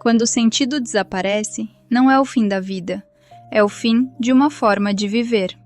Quando o sentido desaparece, não é o fim da vida, é o fim de uma forma de viver.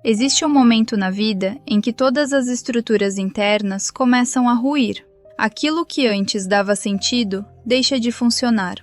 Existe um momento na vida em que todas as estruturas internas começam a ruir. Aquilo que antes dava sentido deixa de funcionar.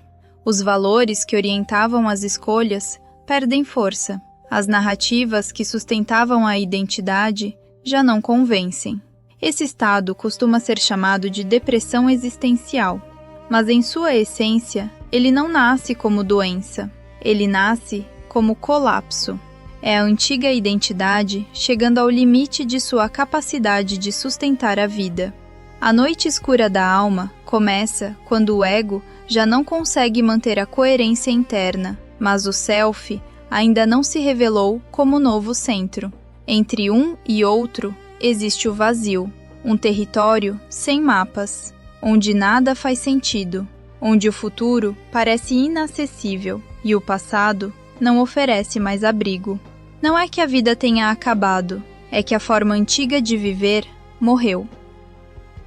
Os valores que orientavam as escolhas perdem força. As narrativas que sustentavam a identidade já não convencem. Esse estado costuma ser chamado de depressão existencial, mas em sua essência, ele não nasce como doença, ele nasce como colapso. É a antiga identidade chegando ao limite de sua capacidade de sustentar a vida. A noite escura da alma começa quando o ego já não consegue manter a coerência interna, mas o self ainda não se revelou como novo centro. Entre um e outro existe o vazio, um território sem mapas, onde nada faz sentido, onde o futuro parece inacessível e o passado não oferece mais abrigo. Não é que a vida tenha acabado, é que a forma antiga de viver morreu.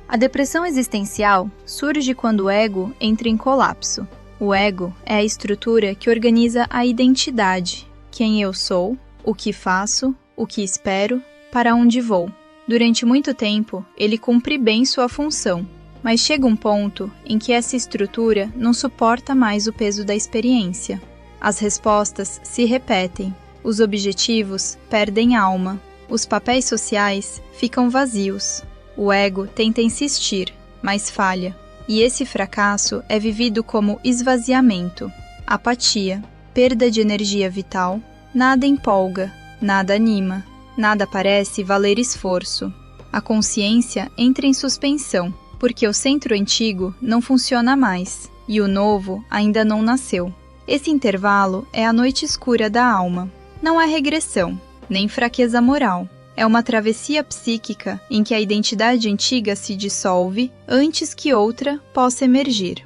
A depressão existencial surge quando o ego entra em colapso. O ego é a estrutura que organiza a identidade, quem eu sou, o que faço, o que espero, para onde vou. Durante muito tempo, ele cumpre bem sua função, mas chega um ponto em que essa estrutura não suporta mais o peso da experiência. As respostas se repetem, os objetivos perdem alma, os papéis sociais ficam vazios. O ego tenta insistir, mas falha, e esse fracasso é vivido como esvaziamento, apatia, perda de energia vital, nada empolga, nada anima, nada parece valer esforço. A consciência entra em suspensão, porque o centro antigo não funciona mais, e o novo ainda não nasceu. Esse intervalo é a noite escura da alma. Não é regressão, nem fraqueza moral. É uma travessia psíquica em que a identidade antiga se dissolve antes que outra possa emergir.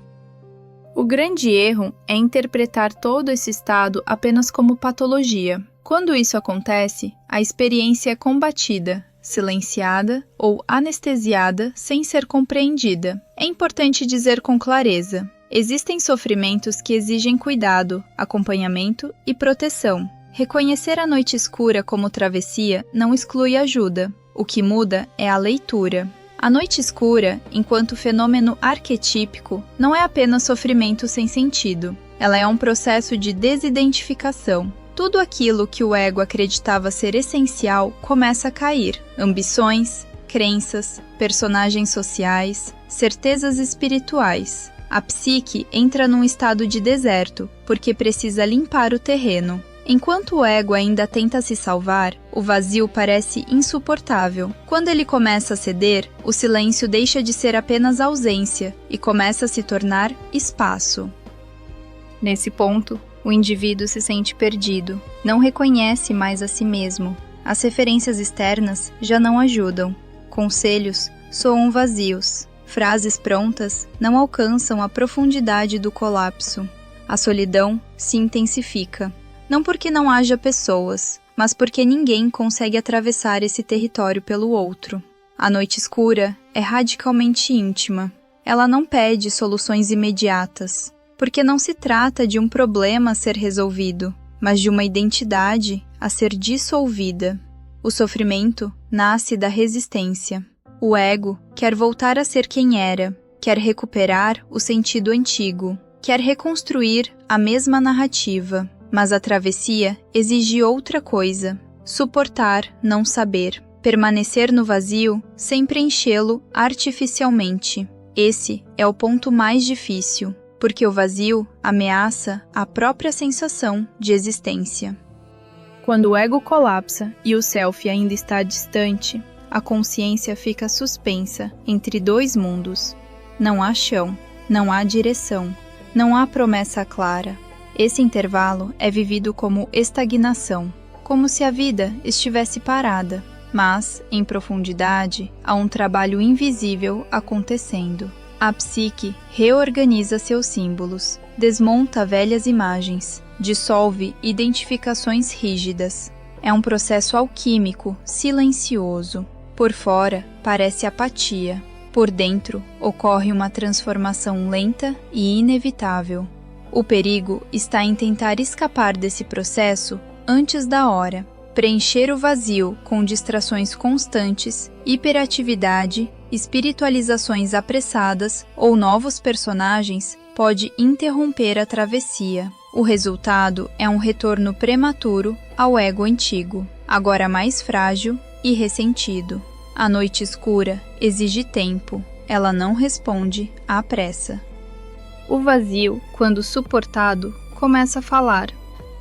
O grande erro é interpretar todo esse estado apenas como patologia. Quando isso acontece, a experiência é combatida, silenciada ou anestesiada sem ser compreendida. É importante dizer com clareza: existem sofrimentos que exigem cuidado, acompanhamento e proteção. Reconhecer a noite escura como travessia não exclui ajuda. O que muda é a leitura. A noite escura, enquanto fenômeno arquetípico, não é apenas sofrimento sem sentido. Ela é um processo de desidentificação. Tudo aquilo que o ego acreditava ser essencial começa a cair. Ambições, crenças, personagens sociais, certezas espirituais. A psique entra num estado de deserto, porque precisa limpar o terreno. Enquanto o ego ainda tenta se salvar, o vazio parece insuportável. Quando ele começa a ceder, o silêncio deixa de ser apenas ausência e começa a se tornar espaço. Nesse ponto, o indivíduo se sente perdido, não reconhece mais a si mesmo. As referências externas já não ajudam. Conselhos soam vazios. Frases prontas não alcançam a profundidade do colapso. A solidão se intensifica. Não porque não haja pessoas, mas porque ninguém consegue atravessar esse território pelo outro. A noite escura é radicalmente íntima. Ela não pede soluções imediatas, porque não se trata de um problema a ser resolvido, mas de uma identidade a ser dissolvida. O sofrimento nasce da resistência. O ego quer voltar a ser quem era, quer recuperar o sentido antigo, quer reconstruir a mesma narrativa. Mas a travessia exige outra coisa: suportar não saber, permanecer no vazio sem preenchê-lo artificialmente. Esse é o ponto mais difícil, porque o vazio ameaça a própria sensação de existência. Quando o ego colapsa e o self ainda está distante, a consciência fica suspensa entre dois mundos. Não há chão, não há direção, não há promessa clara. Esse intervalo é vivido como estagnação, como se a vida estivesse parada, mas, em profundidade, há um trabalho invisível acontecendo. A psique reorganiza seus símbolos, desmonta velhas imagens, dissolve identificações rígidas. É um processo alquímico, silencioso. Por fora, parece apatia, Por dentro, ocorre uma transformação lenta e inevitável. O perigo está em tentar escapar desse processo antes da hora. Preencher o vazio com distrações constantes, hiperatividade, espiritualizações apressadas ou novos personagens pode interromper a travessia. O resultado é um retorno prematuro ao ego antigo, agora mais frágil e ressentido. A noite escura exige tempo, ela não responde à pressa. O vazio, quando suportado, começa a falar,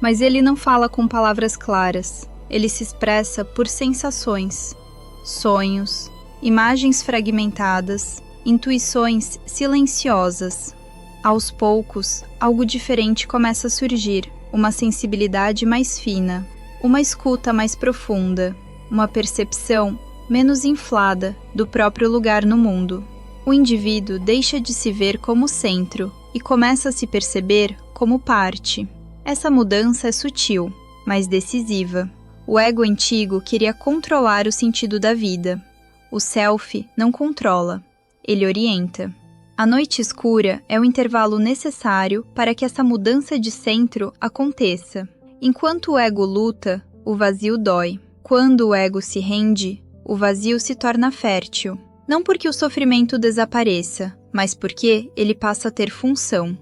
mas ele não fala com palavras claras. Ele se expressa por sensações, sonhos, imagens fragmentadas, intuições silenciosas. Aos poucos, algo diferente começa a surgir, uma sensibilidade mais fina, uma escuta mais profunda, uma percepção menos inflada do próprio lugar no mundo. O indivíduo deixa de se ver como centro e começa a se perceber como parte. Essa mudança é sutil, mas decisiva. O ego antigo queria controlar o sentido da vida. O self não controla, ele orienta. A noite escura é o intervalo necessário para que essa mudança de centro aconteça. Enquanto o ego luta, o vazio dói. Quando o ego se rende, o vazio se torna fértil. Não porque o sofrimento desapareça, mas porque ele passa a ter função.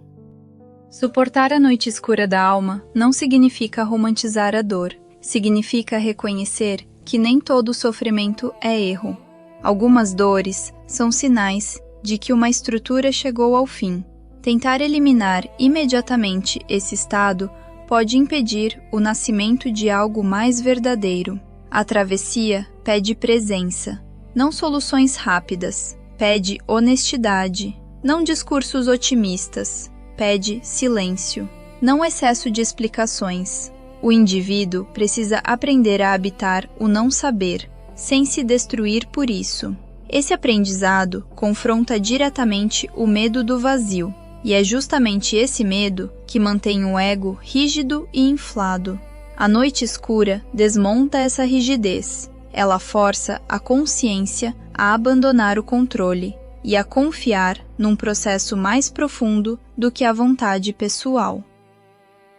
Suportar a noite escura da alma não significa romantizar a dor. Significa reconhecer que nem todo sofrimento é erro. Algumas dores são sinais de que uma estrutura chegou ao fim. Tentar eliminar imediatamente esse estado pode impedir o nascimento de algo mais verdadeiro. A travessia pede presença, não soluções rápidas. Pede honestidade, não discursos otimistas. Pede silêncio, não excesso de explicações. O indivíduo precisa aprender a habitar o não saber, sem se destruir por isso. Esse aprendizado confronta diretamente o medo do vazio, e é justamente esse medo que mantém o ego rígido e inflado. A noite escura desmonta essa rigidez. Ela força a consciência a abandonar o controle e a confiar num processo mais profundo do que a vontade pessoal.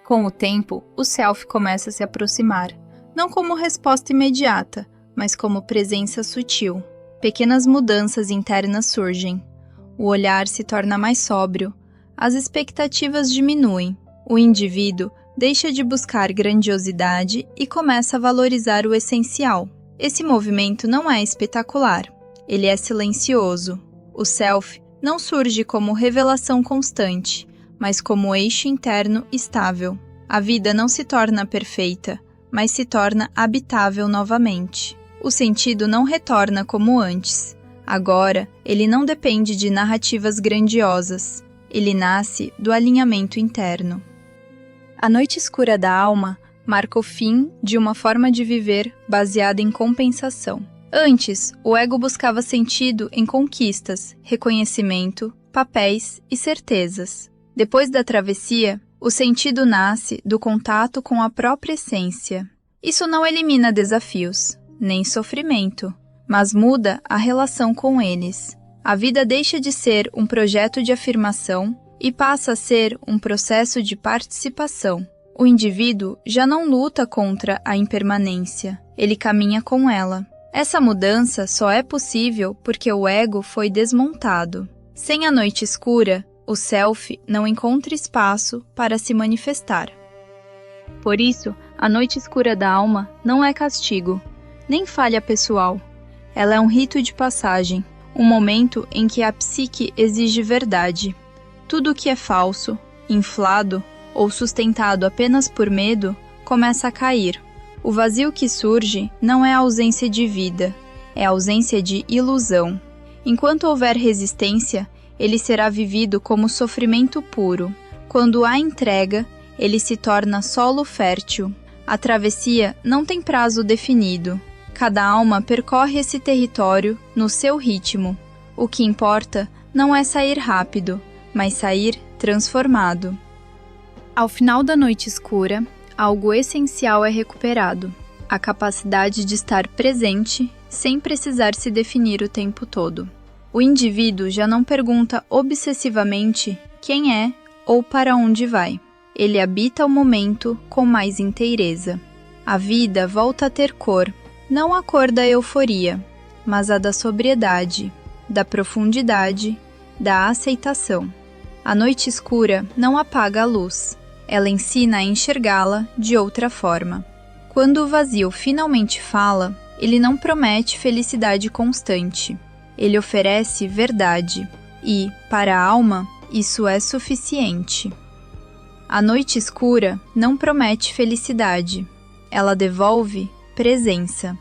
Com o tempo, o self começa a se aproximar, não como resposta imediata, mas como presença sutil. Pequenas mudanças internas surgem. O olhar se torna mais sóbrio, as expectativas diminuem. O indivíduo deixa de buscar grandiosidade e começa a valorizar o essencial. Esse movimento não é espetacular, ele é silencioso. O self não surge como revelação constante, mas como eixo interno estável. A vida não se torna perfeita, mas se torna habitável novamente. O sentido não retorna como antes. Agora, ele não depende de narrativas grandiosas. Ele nasce do alinhamento interno. A noite escura da alma marca o fim de uma forma de viver baseada em compensação. Antes, o ego buscava sentido em conquistas, reconhecimento, papéis e certezas. Depois da travessia, o sentido nasce do contato com a própria essência. Isso não elimina desafios, nem sofrimento, mas muda a relação com eles. A vida deixa de ser um projeto de afirmação e passa a ser um processo de participação. O indivíduo já não luta contra a impermanência, ele caminha com ela. Essa mudança só é possível porque o ego foi desmontado. Sem a noite escura, o self não encontra espaço para se manifestar. Por isso, a noite escura da alma não é castigo, nem falha pessoal. Ela é um rito de passagem, um momento em que a psique exige verdade. Tudo que é falso, inflado ou sustentado apenas por medo começa a cair. O vazio que surge não é a ausência de vida, é a ausência de ilusão. Enquanto houver resistência, ele será vivido como sofrimento puro. Quando há entrega, ele se torna solo fértil. A travessia não tem prazo definido. Cada alma percorre esse território no seu ritmo. O que importa não é sair rápido, mas sair transformado. Ao final da noite escura, algo essencial é recuperado: a capacidade de estar presente sem precisar se definir o tempo todo. O indivíduo já não pergunta obsessivamente quem é ou para onde vai. Ele habita o momento com mais inteireza. A vida volta a ter cor, não a cor da euforia, mas a da sobriedade, da profundidade, da aceitação. A noite escura não apaga a luz, ela ensina a enxergá-la de outra forma. Quando o vazio finalmente fala, ele não promete felicidade constante. Ele oferece verdade e, para a alma, isso é suficiente. A noite escura não promete felicidade, ela devolve presença.